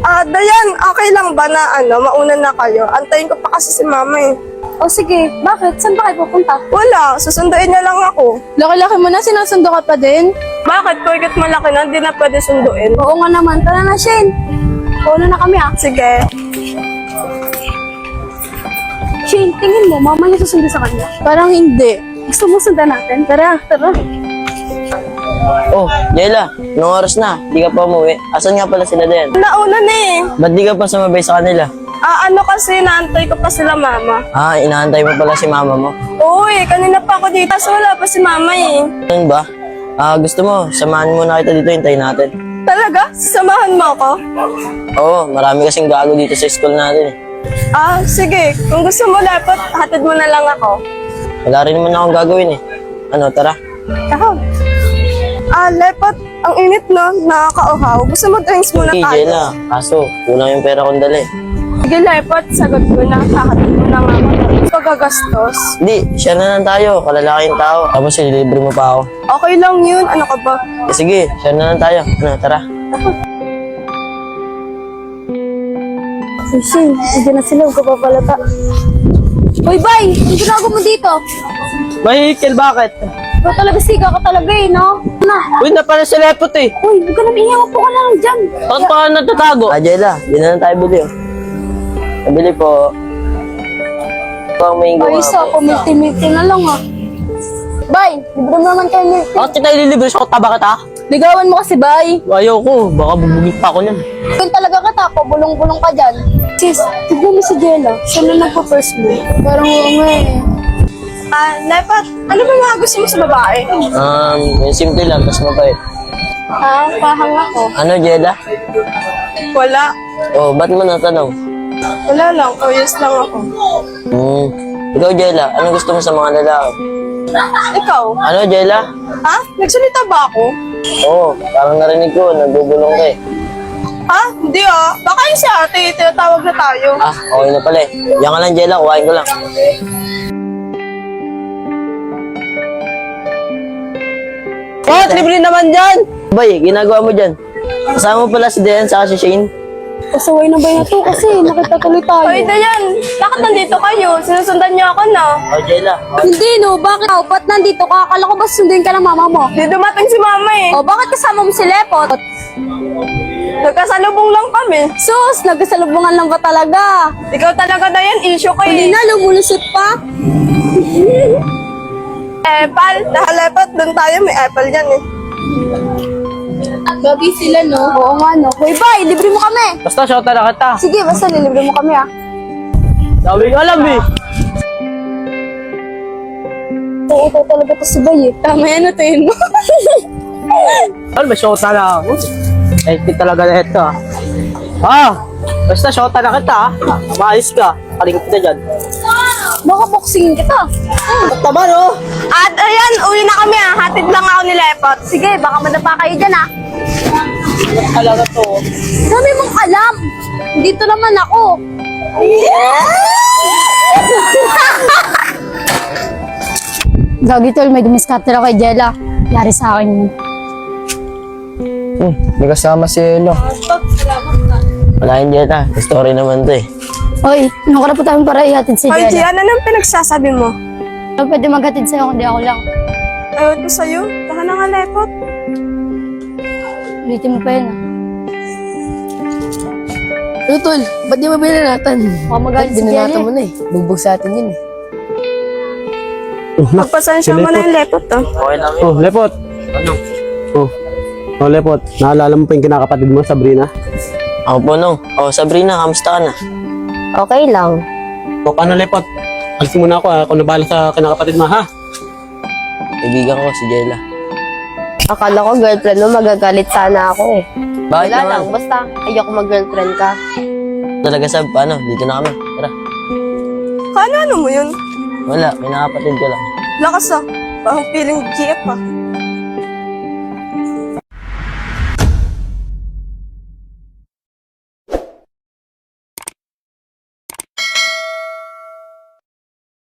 Dayan, okay lang ba na mauna na kayo? Antayin ko pa kasi si mama eh. O sige, bakit? Saan ba kayo pupunta? Wala, susunduin niya lang ako. Laki-laki mo na, sinusundo ka pa din. Bakit? Porket malaki na, hindi na pwede sunduin. Oo nga naman, tara na, Shane. Una na kami Sige. Shane, tingin mo, mama niya susundo sa kanya? Parang hindi. Gusto mo sundan natin? Tara, tara. Oh, Jella, anong oras na? Di ka pa umuwi. Asan nga pala sila din? Nauna na eh. Ba't di ka pa sumabay sa kanila? Kasi naantay ko pa sila mama. Inaantay mo pala si mama mo. Uy, kanina pa ako dito, so wala pa si mama eh. Ano ba? Gusto mo, samahan mo na kita dito, hintayin natin. Talaga? Samahan mo ako? Oo, marami kasing gago dito sa school natin eh. Sige. Kung gusto mo, Lepot, hatid mo na lang ako. Wala rin naman akong gagawin eh. Ano, tara. Ako. Lepot, ang init no, nakakauhaw. Gusto mo drinks muna Hey, tayo? Jella, kaso, kulang yung pera kong dali. Sige, Lepot, sagot ko na. Hatid mo na nga ako. Pagagastos. Hindi, siya na lang tayo, kalalaking tao. Tapos ililibre mo pa ako. Okay lang yun, ano ka ba? Sige, siya na lang tayo. Ano, tara. Shane, hindi na sila, huwag ka papalata. Uy, Bay! Ang ginagawa mo dito? Michael, bakit? Ikaw talaga siga ka talaga eh, no? Na. Uy, na pala si Lepot eh. Uy, huwag ka na bihiyang, upo ka na lang dyan. Bakit pa ka natatago? Jella, di na lang tayo bili oh. Nabili po. Pang may gawa Ay, isa, po. pumilti-milti na lang ah. Bay, libre mo naman kayo milti. Bakit kita ililibre sa kotaba kita? Ligawan mo kasi, Bay. Ayoko, baka bubugit pa ako niyan. Kung talaga kita, pabulong-bulong ka dyan. Sis, tignan mo si Jella. Siya na nagpa-first mo. Parang oo nga eh. Lepot, ano ba mga gusto mo sa babae? Yung simple lang, mas mabait. Pahang ako. Ano, Jella? Wala. Oh, ba't mo natanong? Wala lang, curious lang ako. Ikaw, Jella, ano gusto mo sa mga lalaki? Ikaw? Ano, Jella? Nagsalita ba ako? Oo, parang narinig ko, nagbubulong ka eh. Hindi baka yung si ate, tinatawag na tayo. Okay na pala eh. Yan ka lang, Jella, kuhain ko lang. What? Libre naman dyan! Bay, ginagawa mo dyan. Kasama mo pala si Dayan sa si Shane. Pasaway na ba na to kasi nakita tuloy tayo. Hoy, Dayan, bakit nandito kayo? Sinusundan niyo ako na. Oh, Jella. Hindi no, bakit? Ba't nandito ka? Akala ko ba sunduin ka ng mama mo? Di dumating si mama eh. O bakit kasama mo si Lepot? Nagkasalubong lang kami. Sus, nagkasalubungan lang ba talaga? Ikaw talaga, Dayan, issue ko Hindi eh. na, lumulusot pa. Apple, nakalepot, doon tayo, may apple dyan eh. Gabi sila no? Oo nga no. Hoy Bay, libre mo kami. Basta, shota na kita. Sige, basta lilibre mo kami ah. Sabi ko alam eh. Oo, talaga to si Bay eh. Tama yan, natin mo. Ano ba, shota na ako? Eh, di talaga na ito basta shota na kita maayos ka. Kaling kita dyan. Baka boxingin kita. Tama no? At ayan, uwi na kami hatid lang ako ni Lepot. Sige, baka madapa kayo dyan ah. Talaga to. Dami mong alam. Dito naman ako. Gagi tol, may dumiskater ako kay Jella. Yari sa akin yun. May kasama si Elo. Wala hindi ata. Story naman to eh. Hoy, nung karapat namin para ihatid si Hoy, Jella. Gian, anong pinagsasabi mo? Ano pwede maghatid sa'yo kundi ako lang. Ayaw ko sa'yo. Taka na nga, Lepot. Ulitin mo pa yun ah. Ano tol? Ba't di mo binanatan? Baka magalit si Binanatan Jella mo na eh. Bugbog sa atin yun eh. Magpasensya mo na yung Lepot Okay lang yun. Oh, Lepot. Ano? Oh, Lepot. Naalala mo pa yung kinakapatid mo, Sabrina? Ako po nung. Sabrina, kamusta ka na? Okay lang. O, paano, Lepot? Alisin mo na ako, Ako na bahala sa kinakapatid mo, ha? Kaibigan ko si Jella. Akala ko girlfriend mo, magagalit sana ako eh. Bakit Wala naman? lang, basta ayoko mag-girlfriend ka. Talaga sab, dito na kami. Tara. Ano mo yun? Wala, may nakapatid ko lang. Lakas Parang feeling GF